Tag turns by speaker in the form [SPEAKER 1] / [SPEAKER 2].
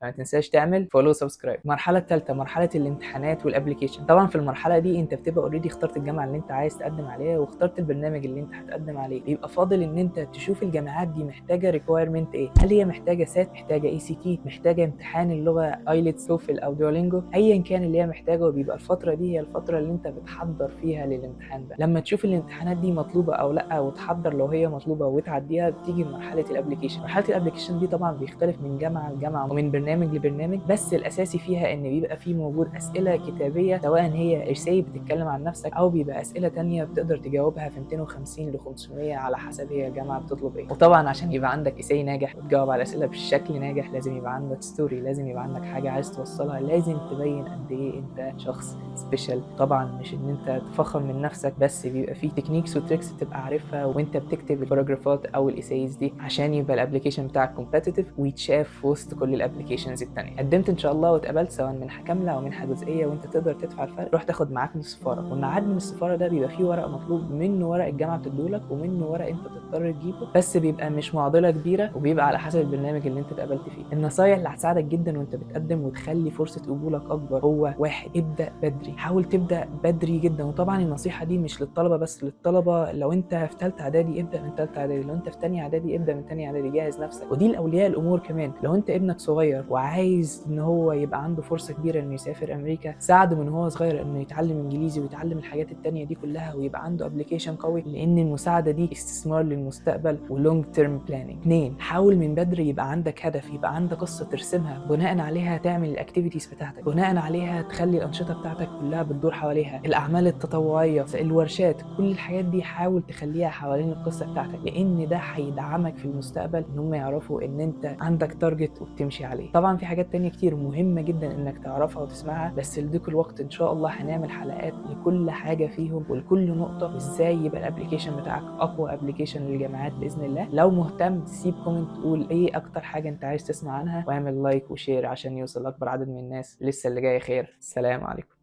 [SPEAKER 1] ما تنساش تعمل فولو وسبسكرايب. المرحله الثالثه مرحله الامتحانات والابلكيشن. طبعا في المرحله دي انت بتبقى اوريدي اخترت الجامعه اللي انت عايز تقدم عليها واخترت البرنامج اللي انت هتقدم عليه، بيبقى فاضل ان انت تشوف الجامعات دي محتاجه ريكويرمنت ايه. هل هي محتاجه سات، محتاجه اي سي تي، محتاجه امتحان اللغه ايلتس، توفل او دولينجو، ايا كان اللي هي محتاجه. وبيبقى الفتره دي هي الفتره اللي انت بتحضر فيها للامتحان ده. لما تشوف الامتحانات دي مطلوبه او لا وتحضر لو هي مطلوبه وتعديها، بتيجي مرحله الابلكيشن. مرحله الابلكيشن دي طبعا بيختلف من جامعه لجامعه ومن برنامج لبرنامج، بس الاساسي فيها ان بيبقى فيه موجود اسئله كتابيه، سواء هي ارساي بتتكلم عن نفسك او بيبقى اسئله تانية بتقدر تجاوبها في 250 ل 500 على حسب هي الجامعه بتطلب ايه. وطبعا عشان يبقى عندك اساي ناجح وتجاوب على الاسئله بشكل ناجح، لازم يبقى عندك ستوري، لازم يبقى عندك حاجه عايز توصلها، لازم تبين قد ايه انت شخص سبيشال. طبعا مش ان انت تفخم من نفسك بس، بيبقى فيه تكنيكس وتريكس تبقى عارفها وانت بتكتب الباراجرافات او الايسايز دي، عشان يبقى الابلكيشن بتاعك كومبتيتيف ويتشاف في وسط كل الابلكيشنز التانية. قدمت ان شاء الله واتقبلت، سواء منحه كامله او منحه جزئيه وانت تقدر تدفع الفرق، روح تاخد معاك من السفاره. والميعاد من السفاره ده بيبقى فيه ورق مطلوب منه، ورق الجامعه بتديهولك، ومنه ورق انت بتضطر تجيبه، بس بيبقى مش معضله كبيره وبيبقى على حسب البرنامج اللي انت اتقبلت فيه. النصايح اللي هتساعدك جدا وانت بتقدم وتخلي فرصه قبولك اكبر هو: واحد، ابدا بدري، حاول تبدا بدري جدا. وطبعا النصيحه دي مش للطلبه بس، للطلبه لو انت في ثالثه اعدادي ابدا من ثالثه اعدادي، لو انت في ثانيه اعدادي ابدا من ثانيه اعدادي، جهز نفسك. ودي لاولياء الامور كمان، لو انت ابنك صغير وعايز ان هو يبقى عنده فرصه كبيره انه يسافر امريكا، ساعده من هو صغير انه يتعلم انجليزي ويتعلم الحاجات التانية دي كلها ويبقى عنده ابلكيشن قوي، لان المساعده دي استثمار للمستقبل ولونج تيرم بلاننج. 2، حاول من بدري يبقى عندك هدف، يبقى عندك قصه ترسمها، بناء عليها تعمل الاكتيفيتيز بتاعتك، بناء عليها تخلي الانشطه بتاعتك كلها بتدور حواليها، الاعمال التطوعيه، الورشات، كل الحاجات دي حاول تخليها حوالين القصه بتاعتك، لان ده هيدعمك في المستقبل ان هم يعرفوا ان انت عندك تارجت وبتمشي عليه. طبعا في حاجات تانية كتير مهمه جدا انك تعرفها وتسمعها، بس لضيق الوقت ان شاء الله هنعمل حلقات لكل حاجه فيهم ولكل نقطه، وازاي يبقى الابلكيشن بتاعك اقوى ابلكيشن للجامعات باذن الله. لو مهتم تسيب كومنت تقول ايه اكتر حاجه انت عايز تسمع عنها، واعمل لايك وشير عشان يوصل اكبر عدد من الناس. لسه اللي جاي خير. السلام عليكم.